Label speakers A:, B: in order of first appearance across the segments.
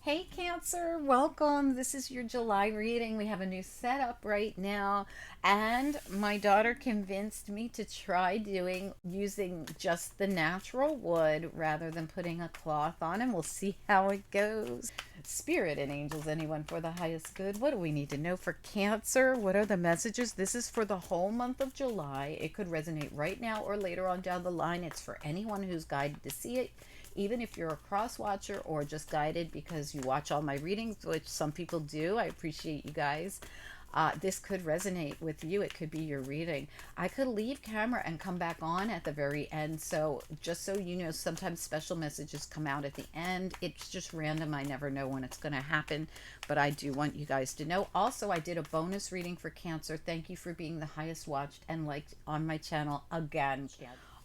A: Hey Cancer, welcome. This is your July reading. We have a new setup right now, and my daughter convinced me to try doing using just the natural wood rather than putting a cloth on, and we'll see how it goes. Spirit and angels, anyone for the highest good. What do we need to know for Cancer? What are the messages? This is for the whole month of July. It could resonate right now or later on down the line. It's for anyone who's guided to see it, even if you're a cross watcher or just guided because you watch all my readings, which some people do. I appreciate you guys. This could resonate with you. It could be your reading. I could leave camera and come back on at the very end. So, just so you know, sometimes special messages come out at the end. It's just random. I never know when it's going to happen, but I do want you guys to know. Also, I did a bonus reading for Cancer. Thank you for being the highest watched and liked on my channel again.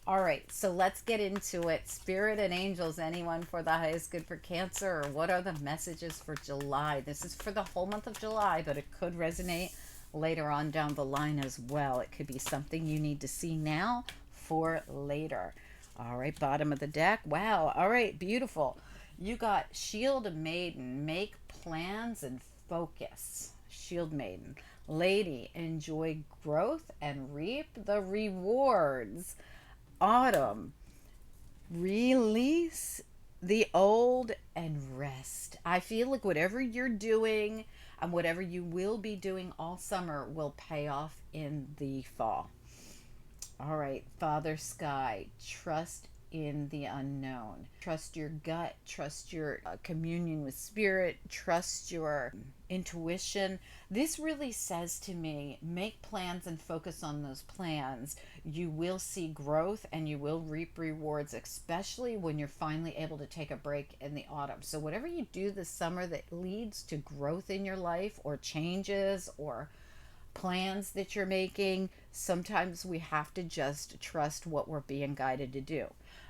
A: All right, so let's get into it. Spirit and angels, anyone for the highest good for Cancer, or what are the messages for July? This is for the whole month of July, but it could resonate later on down the line as well. It could be something you need to see now for later. All right, bottom of the deck. Wow. All right, beautiful. You got Shield Maiden, make plans and focus. Shield Maiden. Lady, enjoy growth and reap the rewards. Autumn, release the old and rest. I feel like whatever you're doing and whatever you will be doing all summer will pay off in the fall. All right, Father Sky, trust in the unknown. Trust your gut, trust your communion with spirit, trust your intuition. This really says to me, make plans and focus on those plans. You will see growth and you will reap rewards, especially when you're finally able to take a break in the autumn. So, whatever you do this summer that leads to growth in your life or changes or plans that you're making, sometimes we have to just trust what we're being guided to do.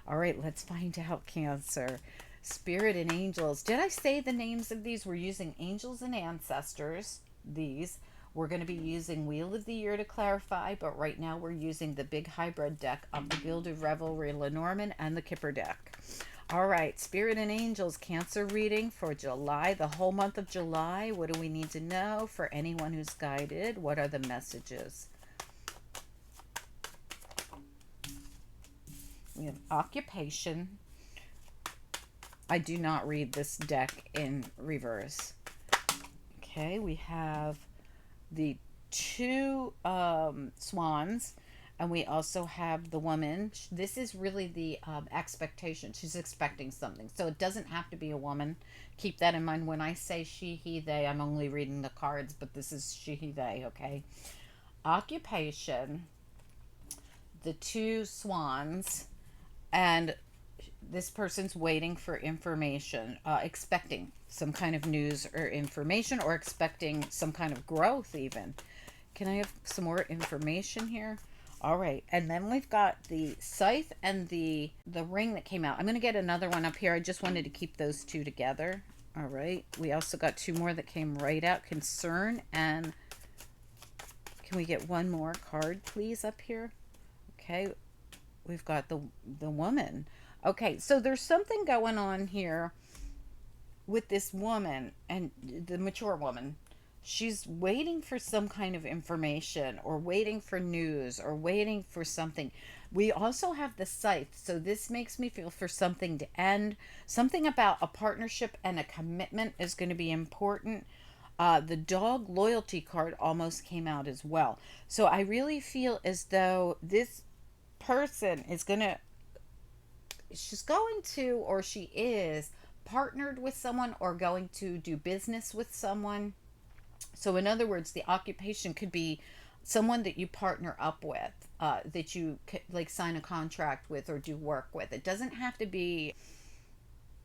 A: All right, let's find out, Cancer. Spirit and angels. Did I say the names of these? We're using angels and ancestors. These. We're going to be using Wheel of the Year to clarify, but right now we're using the big hybrid deck of the Gilded Revelry Lenormand and the Kipper deck. All right, Spirit and Angels, Cancer reading for July, the whole month of July. What do we need to know for anyone who's guided? What are the messages? We have occupation. I do not read this deck in reverse. Okay, we have the two swans, and we also have the woman. This is really the expectation. She's expecting something, so it doesn't have to be a woman. Keep that in mind when I say she, he, they. I'm only reading the cards, but this is she, he, they. Okay. Occupation, the two swans, and this person's waiting for information, expecting some kind of news or information, or expecting some kind of growth, even. Can I have some more information here? All right, and then we've got the scythe and the ring that came out. I'm going to get another one up here. I just wanted to keep those two together. All right, we also got two more that came right out. Concern, and can we get one more card, please, up here? Okay, we've got the woman. Okay, so there's something going on here with this woman and the mature woman. She's waiting for some kind of information or waiting for news or waiting for something. We also have the scythe, so this makes me feel for something to end. Something about a partnership and a commitment is going to be important. The dog loyalty card almost came out as well. So I really feel as though this person is going to, she's going to, or she is partnered with someone or going to do business with someone. So, in other words, the occupation could be someone that you partner up with, that you like sign a contract with or do work with. It doesn't have to be,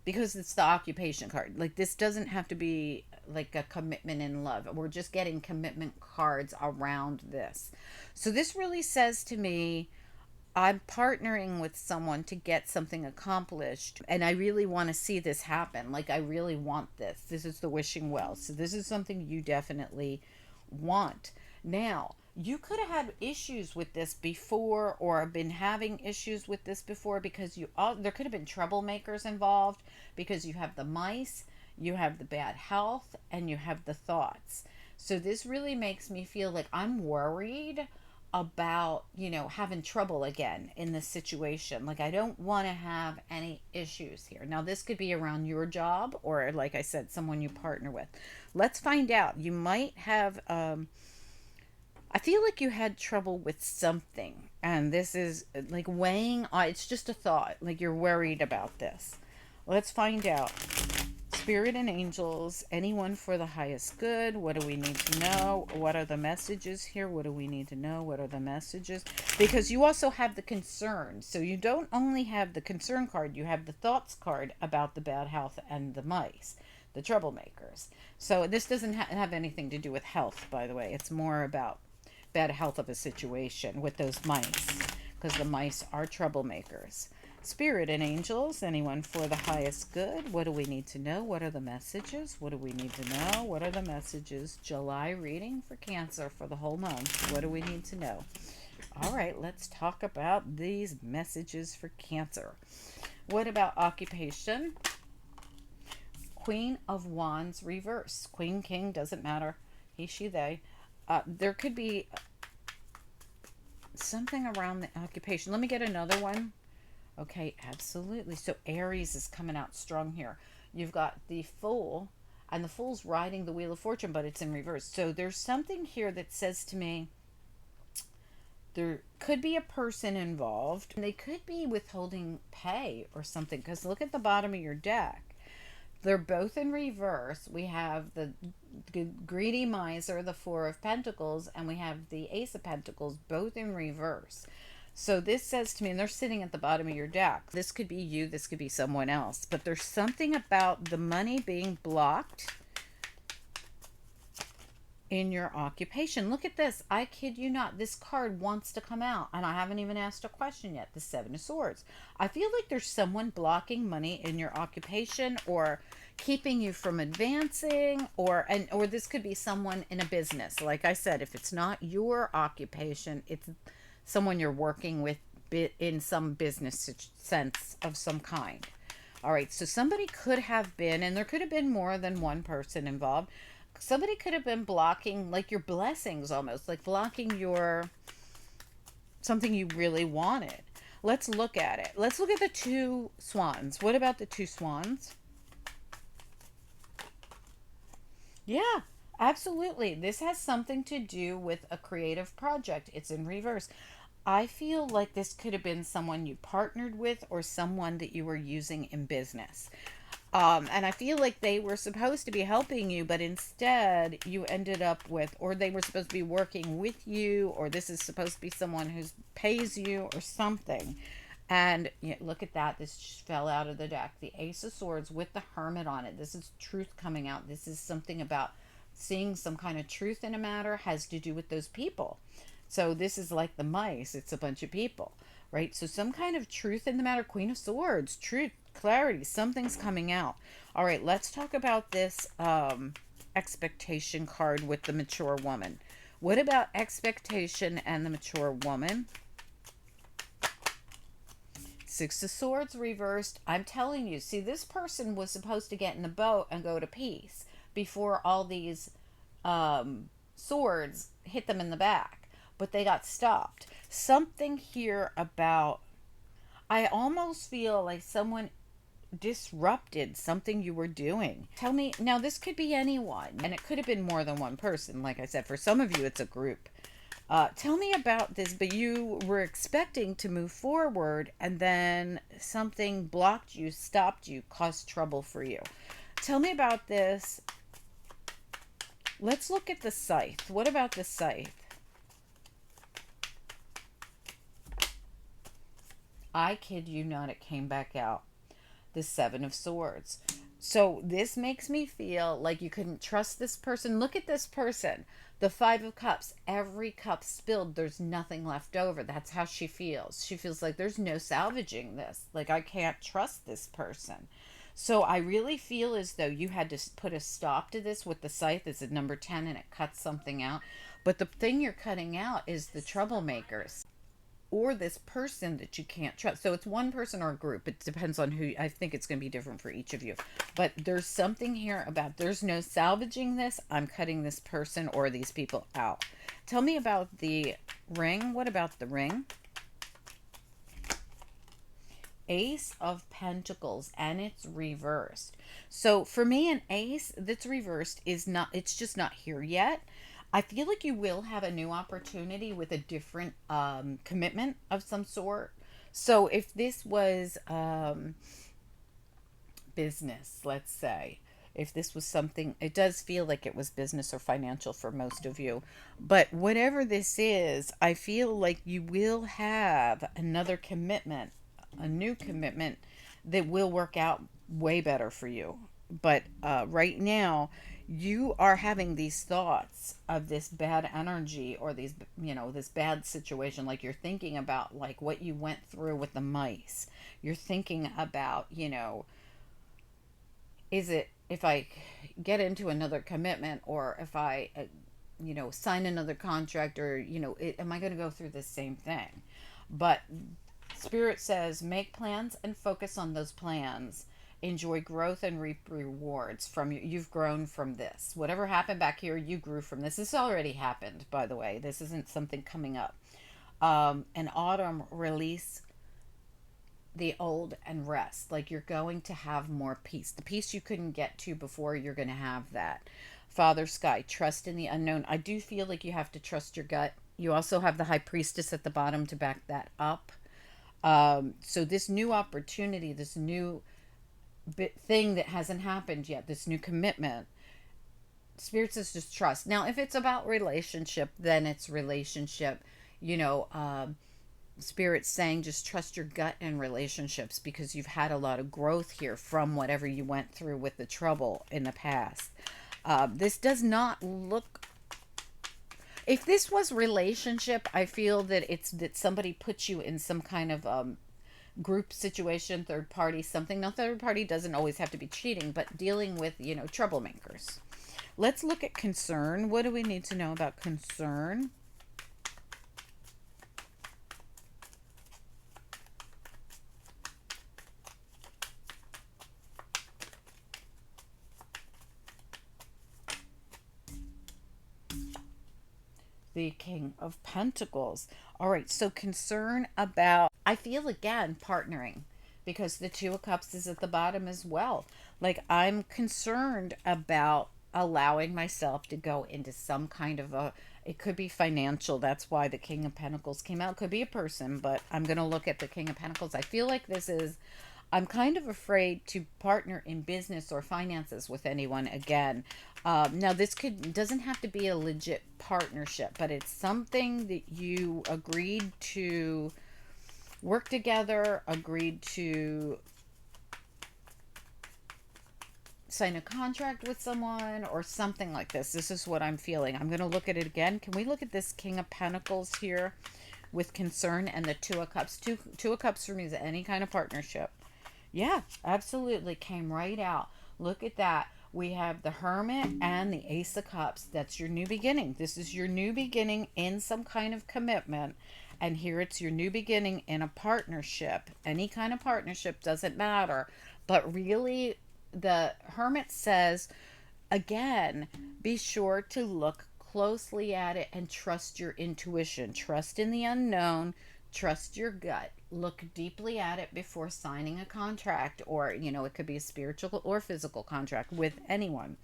A: because it's the occupation card. Like, this doesn't have to be like a commitment in love. We're just getting commitment cards around this. So, this really says to me, I'm partnering with someone to get something accomplished, and I really want to see this happen. Like, I really want this. This is the wishing well. So, this is something you definitely want. Now, you could have had issues with this before or been having issues with this before because there could have been troublemakers involved because you have the mice, you have the bad health, and you have the thoughts. So this really makes me feel like I'm worried about, having trouble again in this situation. Like, I don't want to have any issues here. Now, this could be around your job or, like I said, someone you partner with. Let's find out. You might have, I feel like you had trouble with something, and this is like weighing on, it's just a thought, like you're worried about this. Let's find out. Spirit and angels, anyone for the highest good. What do we need to know? What are the messages here? What do we need to know? What are the messages? Because you also have the concern. So you don't only have the concern card, you have the thoughts card about the bad health and the mice, the troublemakers. So this doesn't have anything to do with health, by the way. It's more about bad health of a situation with those mice, because the mice are troublemakers. Spirit and angels, anyone for the highest good. What do we need to know? What are the messages? What do we need to know? What are the messages? July reading for Cancer for the whole month. What do we need to know? All right, let's talk about these messages for Cancer. What about occupation? Queen of Wands reverse. Queen, king, doesn't matter. He, she, they. There could be something around the occupation. Let me get another one. Okay, absolutely. So Aries is coming out strong here. You've got the Fool, and the Fool's riding the Wheel of Fortune, but it's in reverse. So there's something here that says to me there could be a person involved. They could be withholding pay or something, because look at the bottom of your deck. They're both in reverse. We have the greedy miser, the Four of Pentacles, and we have the Ace of Pentacles, both in reverse. So this says to me, and they're sitting at the bottom of your deck. This could be you, this could be someone else, but there's something about the money being blocked in your occupation. Look at this. I kid you not. This card wants to come out, and I haven't even asked a question yet. The Seven of Swords. I feel like there's someone blocking money in your occupation, or keeping you from advancing, or this could be someone in a business. Like I said, if it's not your occupation, it's someone you're working with in some business sense of some kind. All right, so somebody could have been, and there could have been more than one person involved. Somebody could have been blocking, like, your blessings, almost like blocking your something you really wanted. Let's look at it. Let's look at the two swans. What about the two swans? Yeah, absolutely. This has something to do with a creative project. It's in reverse. I feel like this could have been someone you partnered with, or someone that you were using in business. And I feel like they were supposed to be helping you, but instead you ended up with, or they were supposed to be working with you, or this is supposed to be someone who pays you or something. And look at that. This just fell out of the deck. The Ace of Swords with the Hermit on it. This is truth coming out. This is something about seeing some kind of truth in a matter, has to do with those people. So this is like the mice. It's a bunch of people, right? So some kind of truth in the matter. Queen of Swords, truth, clarity, something's coming out. All right, let's talk about this expectation card with the mature woman. What about expectation and the mature woman? Six of Swords reversed. I'm telling you, see, this person was supposed to get in the boat and go to peace before all these swords hit them in the back, but they got stopped. Something here about, I almost feel like someone disrupted something you were doing. Tell me, now this could be anyone, and it could have been more than one person. Like I said, for some of you, it's a group. Tell me about this, but you were expecting to move forward, and then something blocked you, stopped you, caused trouble for you. Tell me about this. Let's look at the scythe. What about the scythe? I kid you not, it came back out. The Seven of Swords. So this makes me feel like you couldn't trust this person. Look at this person. The Five of Cups. Every cup spilled. There's nothing left over. That's how she feels. She feels like there's no salvaging this. Like, I can't trust this person. So I really feel as though you had to put a stop to this with the scythe. It's at number 10, and it cuts something out. But the thing you're cutting out is the troublemakers. or this person that you can't trust. So it's one person or a group. It depends on who. I think it's going to be different for each of you. But there's something here about there's no salvaging this. I'm cutting this person or these people out. Tell me about the ring. What about the ring? Ace of Pentacles, and it's reversed. So for me, an ace that's reversed is not, it's just not here yet. I feel like you will have a new opportunity with a different commitment of some sort. So if this was business, let's say, if this was something, it does feel like it was business or financial for most of you. But whatever this is, I feel like you will have another commitment, a new commitment that will work out way better for you. But right now, you are having these thoughts of this bad energy or these, this bad situation. Like you're thinking about like what you went through with the mice. You're thinking about, is it if I get into another commitment or if I, sign another contract or, am I going to go through the same thing? But Spirit says make plans and focus on those plans. Enjoy growth and reap rewards from you. You've grown from this. Whatever happened back here, you grew from this. This already happened, by the way. This isn't something coming up. An autumn release the old and rest. Like you're going to have more peace. The peace you couldn't get to before, you're going to have that. Father Sky, trust in the unknown. I do feel like you have to trust your gut. You also have the High Priestess at the bottom to back that up. So this new opportunity, this new thing that hasn't happened yet, this new commitment, Spirit says just trust. Now, if it's about relationship, then it's relationship. You know, Spirit's saying just trust your gut in relationships because you've had a lot of growth here from whatever you went through with the trouble in the past. This does not look, if this was relationship, I feel that it's that somebody put you in some kind of group situation, third party, something. Now, third party doesn't always have to be cheating, but dealing with, troublemakers. Let's look at concern. What do we need to know about concern? The King of Pentacles. All right, so concern about, I feel again, partnering because the Two of Cups is at the bottom as well. Like I'm concerned about allowing myself to go into some kind of a, it could be financial. That's why the King of Pentacles came out. Could be a person, but I'm going to look at the King of Pentacles. I feel like this is, I'm kind of afraid to partner in business or finances with anyone again. Now, this doesn't have to be a legit partnership, but it's something that you agreed to work together, agreed to sign a contract with someone or something like this. This is what I'm feeling. I'm going to look at it again. Can we look at this King of Pentacles here with concern and the Two of Cups? Two of Cups for me is any kind of partnership. Yeah, absolutely. Came right out. Look at that. We have the Hermit and the Ace of Cups. That's your new beginning. This is your new beginning in some kind of commitment. And here it's your new beginning in a partnership. Any kind of partnership, doesn't matter. But really, the Hermit says, again, be sure to look closely at it and trust your intuition. Trust in the unknown. Trust your gut. Look deeply at it before signing a contract, or, it could be a spiritual or physical contract with anyone.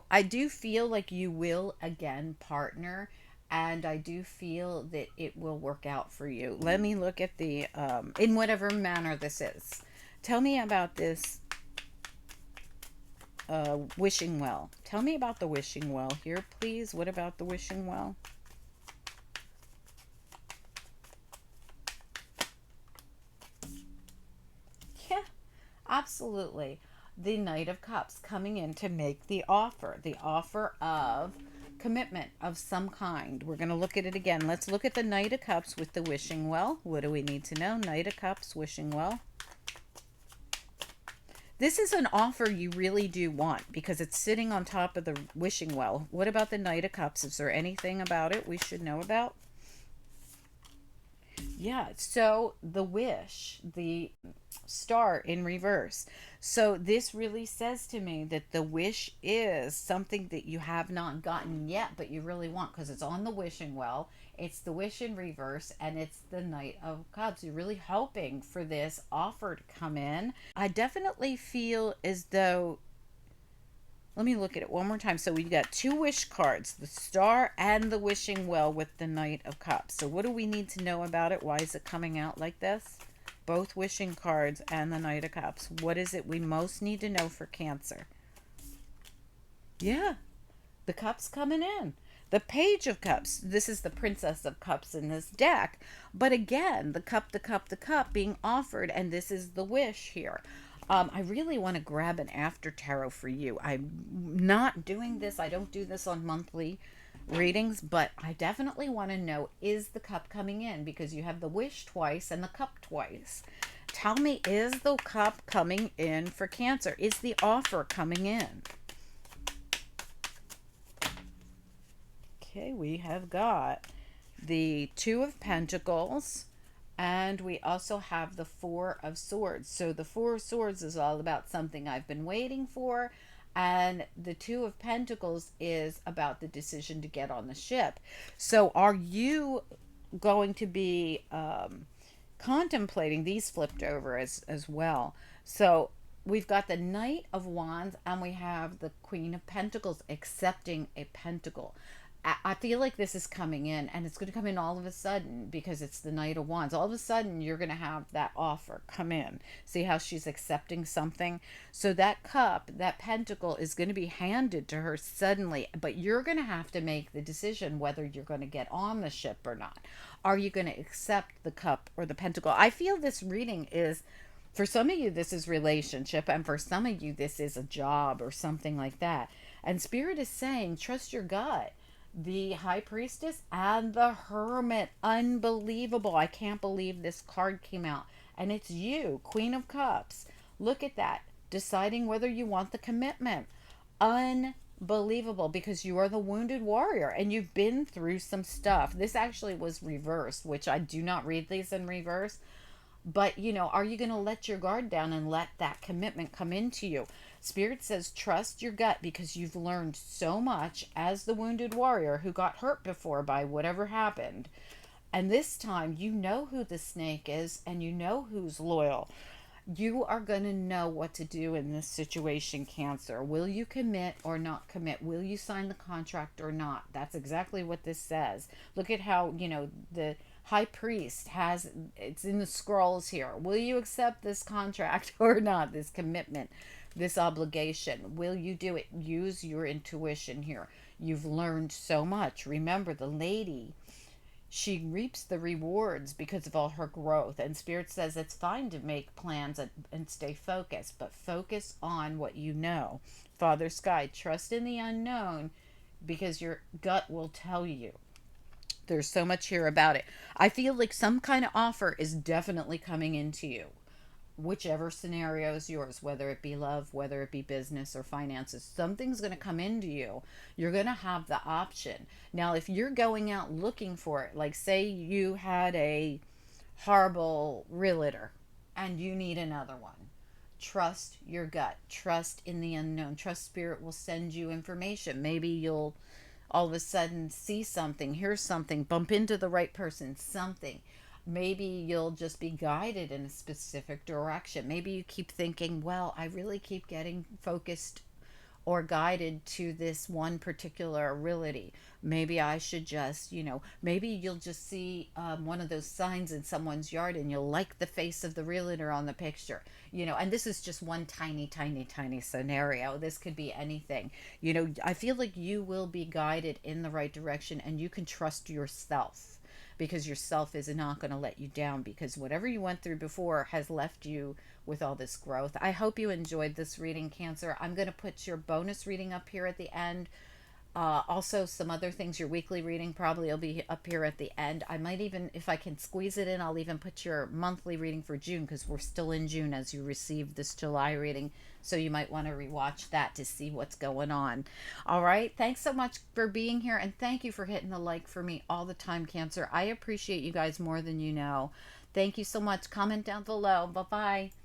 A: I do feel like you will again partner, and I do feel that it will work out for you. Let me look at the, in whatever manner this is. Tell me about this wishing well. Tell me about the wishing well here, please. What about the wishing well? Yeah, absolutely. The Knight of Cups coming in to make the offer of commitment of some kind. We're going to look at it again. Let's look at the Knight of Cups with the wishing well. What do we need to know? Knight of Cups, wishing well. This is an offer you really do want because it's sitting on top of the wishing well. What about the Knight of Cups? Is there anything about it we should know about? Yeah, so the wish, the star in reverse. So this really says to me that the wish is something that you have not gotten yet, but you really want because it's on the wishing well. It's the wish in reverse and it's the Knight of Cups. You're really hoping for this offer to come in. I definitely feel as though, let me look at it one more time. So we've got two wish cards, the star and the wishing well with the Knight of Cups. So what do we need to know about it? Why is it coming out like this? Both wishing cards and the Knight of Cups. What is it we most need to know for Cancer? Yeah, the cups coming in. The Page of Cups. This is the Princess of Cups in this deck. But again, the cup, the cup, the cup being offered, and this is the wish here. I really want to grab an after tarot for you. I'm not doing this. I don't do this on monthly readings, but I definitely want to know, is the cup coming in? Because you have the wish twice and the cup twice. Tell me, is the cup coming in for Cancer? Is the offer coming in? Okay, we have got the Two of Pentacles, and we also have the Four of Swords. So the Four of Swords is all about something I've been waiting for, and the Two of Pentacles is about the decision to get on the ship. So are you going to be contemplating these flipped over as well? So we've got the Knight of Wands and we have the Queen of Pentacles accepting a pentacle. I feel like this is coming in and it's going to come in all of a sudden because it's the Knight of Wands. All of a sudden, you're going to have that offer come in. See how she's accepting something? So that cup, that pentacle is going to be handed to her suddenly, but you're going to have to make the decision whether you're going to get on the ship or not. Are you going to accept the cup or the pentacle? I feel this reading is, for some of you, this is relationship, and for some of you, this is a job or something like that. And Spirit is saying, trust your gut. The High Priestess and the Hermit. Unbelievable. I can't believe this card came out. And it's you, Queen of Cups. Look at that. Deciding whether you want the commitment. Unbelievable, because you are the wounded warrior and you've been through some stuff. This actually was reversed, which I do not read these in reverse. But, are you going to let your guard down and let that commitment come into you? Spirit says trust your gut because you've learned so much as the wounded warrior who got hurt before by whatever happened. And this time you know who the snake is and you know who's loyal. You are going to know what to do in this situation, Cancer. Will you commit or not commit? Will you sign the contract or not? That's exactly what this says. Look at how, the High Priest has, it's in the scrolls here. Will you accept this contract or not? This commitment, this obligation. Will you do it? Use your intuition here. You've learned so much. Remember, the lady, she reaps the rewards because of all her growth. And Spirit says it's fine to make plans and stay focused, but focus on what you know. Father Sky, trust in the unknown because your gut will tell you. There's so much here about it. I feel like some kind of offer is definitely coming into you, whichever scenario is yours, whether it be love, whether it be business or finances. Something's going to come into you. You're going to have the option. Now, if you're going out looking for it, like say you had a horrible realtor and you need another one, trust your gut, trust in the unknown, trust Spirit will send you information. Maybe you'll all of a sudden see something, hear something, bump into the right person, something. Maybe you'll just be guided in a specific direction. Maybe you keep thinking, well, I really keep getting focused or guided to this one particular realty. Maybe I should just, maybe you'll just see one of those signs in someone's yard and you'll like the face of the realtor on the picture, and this is just one tiny, tiny, tiny scenario. This could be anything. I feel like you will be guided in the right direction and you can trust yourself because yourself is not going to let you down because whatever you went through before has left you with all this growth. I hope you enjoyed this reading, Cancer. I'm going to put your bonus reading up here at the end. Also, some other things, your weekly reading probably will be up here at the end. I might even, if I can squeeze it in, I'll even put your monthly reading for June because we're still in June as you receive this July reading. So you might want to rewatch that to see what's going on. All right. Thanks so much for being here. And thank you for hitting the like for me all the time, Cancer. I appreciate you guys more than you know. Thank you so much. Comment down below. Bye bye.